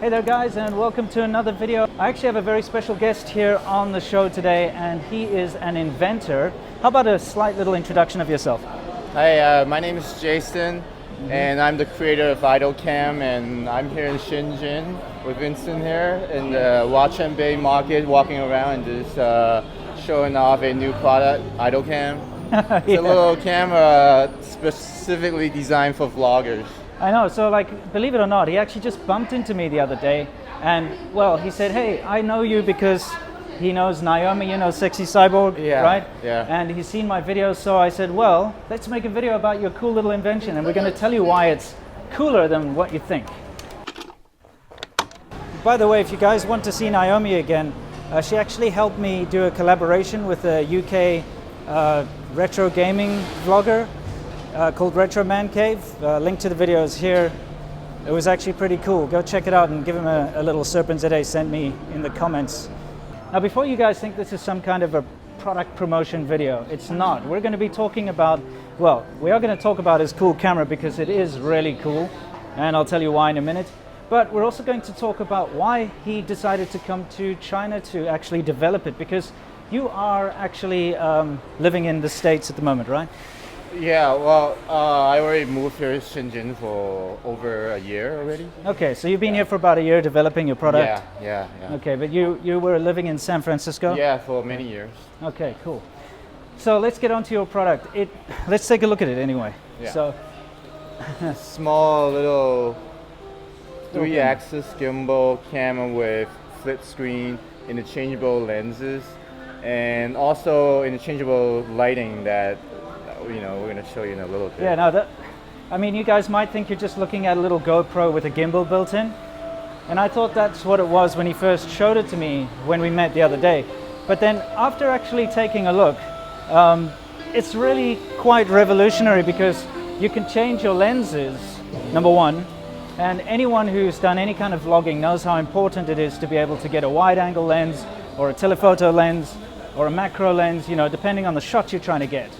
Hey there guys, and welcome to another video. I actually have a very special guest here on the show today, and he is an inventor. How about a slight little introduction of yourself? Hi, my name is Jason, and I'm the creator of IdleCam, and I'm here in Shenzhen with Vincent here in the Huaqiangbei market, walking around and just showing off a new product, IdleCam. It's a little camera specifically designed for vloggers. I know, so like, believe it or not, he actually just bumped into me the other day, and well, he said, hey, I know you because he knows Naomi, you know, Sexy Cyborg, right? Yeah. And he's seen my videos, so I said, well, let's make a video about your cool little invention, and we're going to tell you why it's cooler than what you think. By the way, if you guys want to see Naomi again, she actually helped me do a collaboration with a UK retro gaming vlogger called Mancave. Link to the video is here. It was actually pretty cool. Go check it out and give him a little serpent that he sent me in the comments. Now, before you guys think this is some kind of a product promotion video, it's not. We're going to be talking about, well, we are going to talk about his cool camera because it is really cool, and I'll tell you why in a minute. But we're also going to talk about why he decided to come to China to actually develop it, because you are actually living in the States at the moment, right? Yeah, well, I already moved here to Shenzhen for over a year already. Okay, so you've been here for about a year developing your product? Yeah. Okay, but you were living in San Francisco? Yeah, for many years. Okay, cool. So let's get on to your product. Let's take a look at it anyway. Yeah. So, small little 3-axis gimbal camera with flip screen, interchangeable lenses, and also interchangeable lighting that we're going to show you in a little bit. Yeah, no, I mean, you guys might think you're just looking at a little GoPro with a gimbal built in, and I thought that's what it was when he first showed it to me when we met the other day. But then after actually taking a look, it's really quite revolutionary because you can change your lenses, number one, and anyone who's done any kind of vlogging knows how important it is to be able to get a wide-angle lens or a telephoto lens or a macro lens, you know, depending on the shot you're trying to get.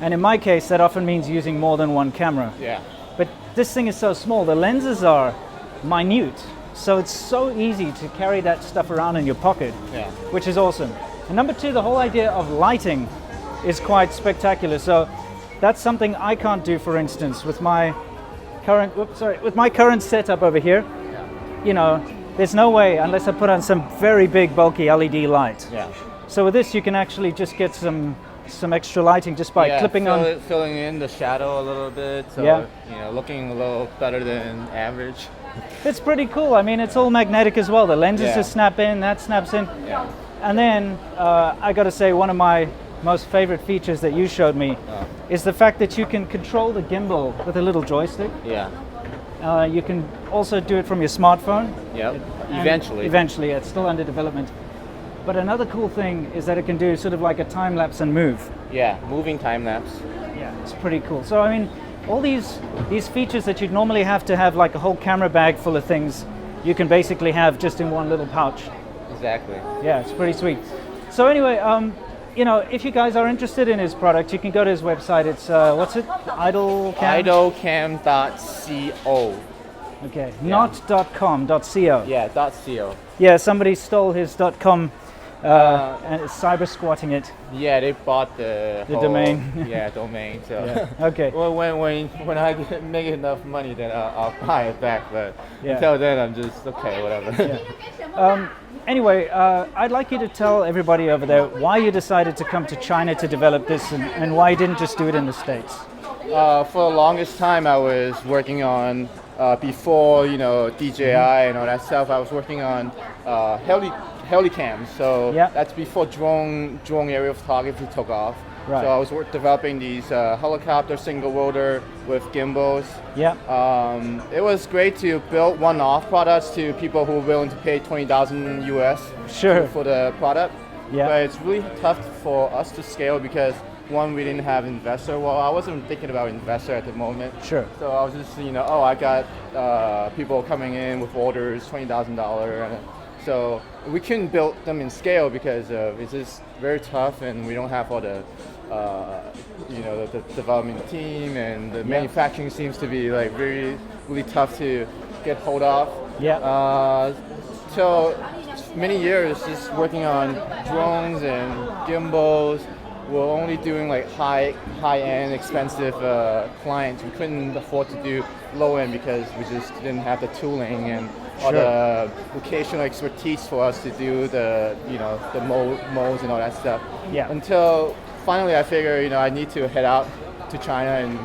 And in my case, that often means using more than one camera. Yeah. But this thing is so small, the lenses are minute, so it's so easy to carry that stuff around in your pocket, which is awesome. And number two, the whole idea of lighting is quite spectacular. So that's something I can't do, for instance, with my current setup over here. Yeah. You know, there's no way unless I put on some very big bulky LED light. Yeah. So with this, you can actually just get some extra lighting just by clipping on. Filling in the shadow a little bit, so you know, looking a little better than average. It's pretty cool. I mean, it's all magnetic as well. The lenses just snap in, that snaps in. Yeah. And then I got to say, one of my most favorite features that you showed me is the fact that you can control the gimbal with a little joystick. Yeah. You can also do it from your smartphone. Yep. Eventually, it's still under development. But another cool thing is that it can do sort of like a time lapse and move. Yeah, moving time lapse. Yeah, it's pretty cool. So I mean, all these features that you'd normally have to have like a whole camera bag full of things, you can basically have just in one little pouch. Exactly. Yeah, it's pretty sweet. So anyway, you know, if you guys are interested in his product, you can go to his website. It's what's it? IdleCam.co. Okay, not .com, .co. Yeah, .co. Yeah, somebody stole his .com and is cyber squatting it. Yeah, they bought the whole domain. Yeah, domain. So okay. Well, when I make enough money, then I'll buy it back. But until then, I'm just okay, whatever. Anyway, I'd like you to tell everybody over there why you decided to come to China to develop this, and why you didn't just do it in the States. For the longest time, I was working on before DJI and all that stuff. I was working on helicams. So that's before drone aerial photography took off. Right. So I was developing these helicopter single rotor with gimbals. Yeah. It was great to build one-off products to people who were willing to pay $20,000 US for the product. Yeah. But it's really tough for us to scale because one, we didn't have investor. Well, I wasn't thinking about investor at the moment. Sure. So I was just, I got people coming in with orders, $20,000. So we couldn't build them in scale because it's just very tough, and we don't have all the the development team, and the manufacturing seems to be like really tough to get hold of. Yeah. So many years just working on drones and gimbals. We're only doing like high-end, expensive clients. We couldn't afford to do low-end because we just didn't have the tooling and all the vocational expertise for us to do the molds and all that stuff. Yeah. Until finally, I figured I need to head out to China and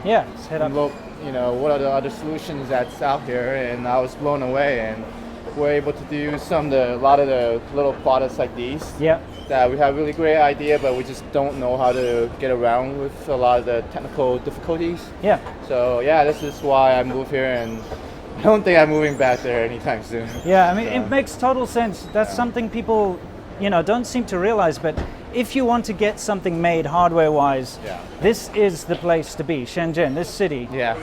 head up. look what are the other solutions that's out here, and I was blown away. And we're able to do a lot of the little products like these. Yeah. That we have really great idea, but we just don't know how to get around with a lot of the technical difficulties. Yeah. So yeah, this is why I moved here, and I don't think I'm moving back there anytime soon. Yeah, I mean, it makes total sense. That's something people, don't seem to realize, but if you want to get something made hardware-wise, this is the place to be, Shenzhen, this city. Yeah.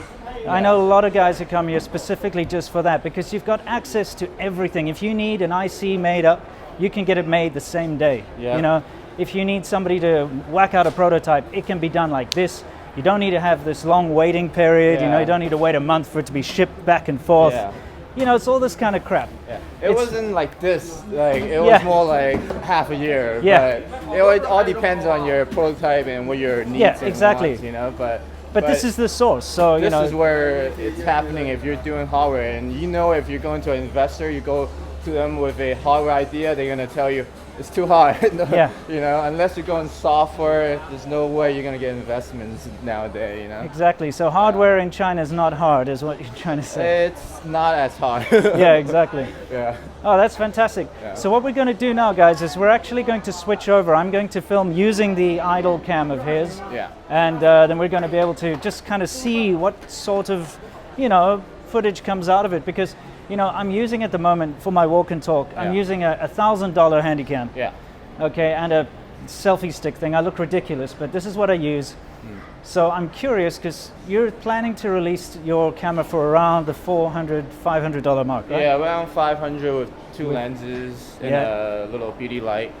I know a lot of guys who come here specifically just for that, because you've got access to everything. If you need an IC made up, you can get it made the same day. Yeah. If you need somebody to whack out a prototype, it can be done like this. You don't need to have this long waiting period. You don't need to wait a month for it to be shipped back and forth. Yeah. It's all this kind of crap. Yeah. It wasn't like this. Like it was more like half a year. Yeah. But it all depends on your prototype and what your needs exactly. and wants, But this is the source, so this is where it's happening. If you're doing hardware, and if you're going to an investor, you go to them with a hardware idea, they're gonna tell you it's too hard. Unless you're going software, there's no way you're gonna get investments nowadays. Exactly. So hardware in China is not hard, is what you're trying to say. It's not as hard. Yeah, exactly. Yeah. Oh, that's fantastic. Yeah. So what we're going to do now, guys, is we're actually going to switch over. I'm going to film using the idle cam of his. Yeah. And then we're going to be able to just kind of see what sort of, footage comes out of it, because I'm using at the moment for my walk and talk. I'm using a $1,000 Handycam. Yeah. Okay, and a selfie stick thing. I look ridiculous, but this is what I use. So I'm curious, because you're planning to release your camera for around the $400, $500 mark, right? Yeah, around 500 with two lenses and a little beauty light.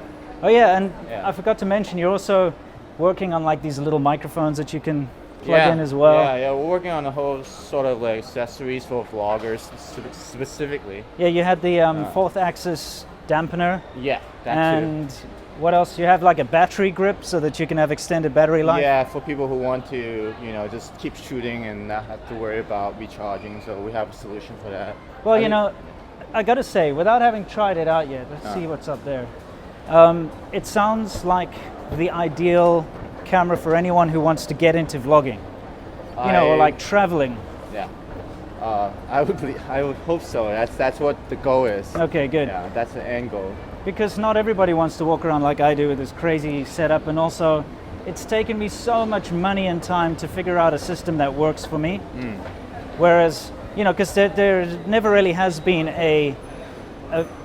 Oh yeah, and I forgot to mention, you're also working on like these little microphones that you can plug in as well. Yeah, we're working on a whole sort of like accessories for vloggers specifically. Yeah, you had the fourth axis dampener. Yeah, that and too. What else? You have like a battery grip so that you can have extended battery life? Yeah, for people who want to, just keep shooting and not have to worry about recharging. So we have a solution for that. Well, I got to say, without having tried it out yet, let's see what's up there. It sounds like the ideal camera for anyone who wants to get into vlogging, or like traveling. Yeah. I would hope so. That's what the goal is. Okay, good. Yeah, that's the end goal. Because not everybody wants to walk around like I do with this crazy setup, and also it's taken me so much money and time to figure out a system that works for me. Whereas, because there never really has been a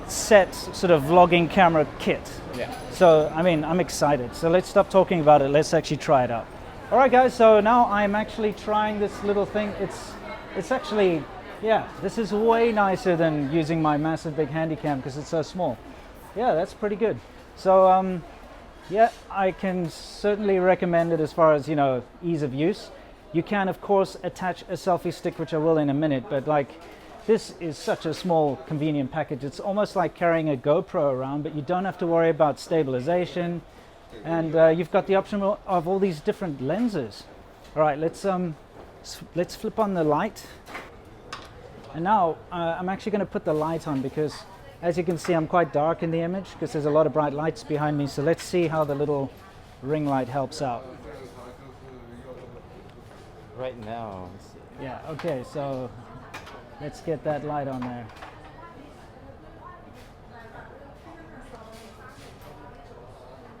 set sort of vlogging camera kit. Yeah. So, I'm excited. So let's stop talking about it. Let's actually try it out. All right, guys. So now I'm actually trying this little thing. It's actually, this is way nicer than using my massive big Handycam because it's so small. Yeah, that's pretty good. So, I can certainly recommend it as far as, ease of use. You can, of course, attach a selfie stick, which I will in a minute, but this is such a small, convenient package. It's almost like carrying a GoPro around, but you don't have to worry about stabilization. And you've got the option of all these different lenses. All right, let's flip on the light. And now I'm actually going to put the light on because, as you can see, I'm quite dark in the image because there's a lot of bright lights behind me. So let's see how the little ring light helps out. Right now. Yeah, okay, so let's get that light on there.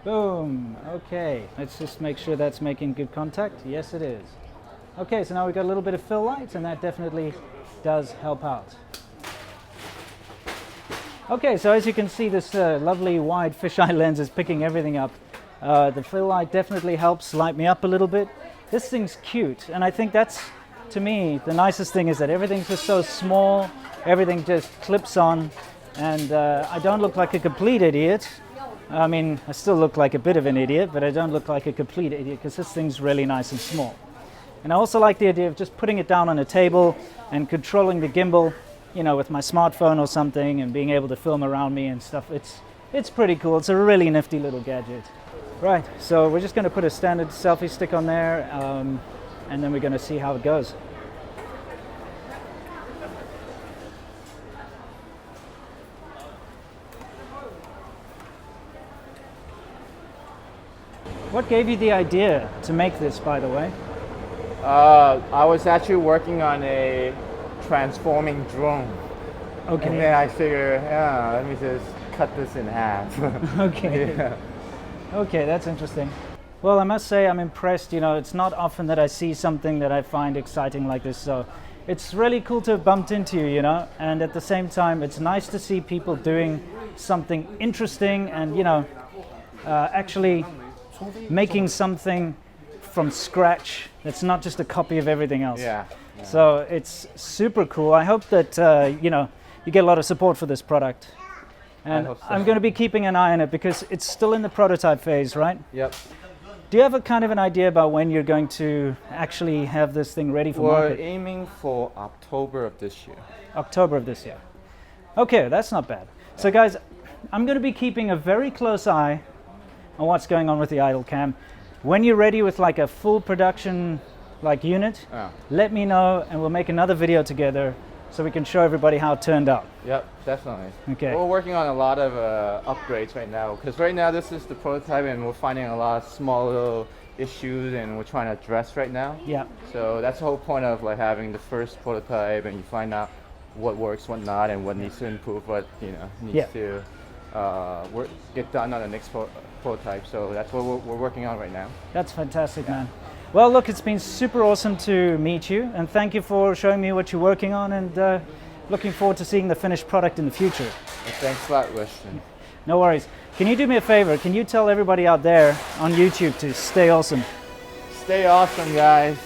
Boom, okay. Let's just make sure that's making good contact. Yes, it is. Okay, so now we've got a little bit of fill light, and that definitely does help out. Okay, so as you can see, this lovely wide fisheye lens is picking everything up. The fill light definitely helps light me up a little bit. This thing's cute, and I think that's, to me, the nicest thing is that everything's just so small, everything just clips on, and I don't look like a complete idiot. I still look like a bit of an idiot, but I don't look like a complete idiot because this thing's really nice and small. And I also like the idea of just putting it down on a table and controlling the gimbal you know, with my smartphone or something and being able to film around me and stuff. It's pretty cool. It's a really nifty little gadget. Right, so we're just going to put a standard selfie stick on there, and then we're going to see how it goes. What gave you the idea to make this, by the way? I was actually working on a transforming drone. Okay. And then I figured, yeah, let me just cut this in half. Okay. Yeah. Okay, that's interesting. Well, I must say I'm impressed. You know, it's not often that I see something that I find exciting like this. So it's really cool to have bumped into you, you know, and at the same time, it's nice to see people doing something interesting and, you know, actually making something from scratch that's not just a copy of everything else. Yeah. So it's super cool. I hope that, you know, you get a lot of support for this product. And I hope so. I'm going to be keeping an eye on it because it's still in the prototype phase, right? Yep. Do you have a kind of an idea about when you're going to actually have this thing ready for We're market? aiming for October of this year. October of this year. Okay, that's not bad. So guys, I'm going to be keeping a very close eye on what's going on with the idle cam. When you're ready with like a full production like unit, let me know and we'll make another video together so we can show everybody how it turned out. Yep, definitely. Okay. We're working on a lot of upgrades right now because right now this is the prototype and we're finding a lot of small little issues and we're trying to address right now. Yeah. So that's the whole point of like having the first prototype and you find out what works, what not, and what needs to improve, what needs to get done on the next prototype. So that's what we're working on right now. That's fantastic, man. Well, look, it's been super awesome to meet you, and thank you for showing me what you're working on, and looking forward to seeing the finished product in the future. And thanks a lot, Weston. No worries. Can you do me a favor? Can you tell everybody out there on YouTube to stay awesome? Stay awesome, guys.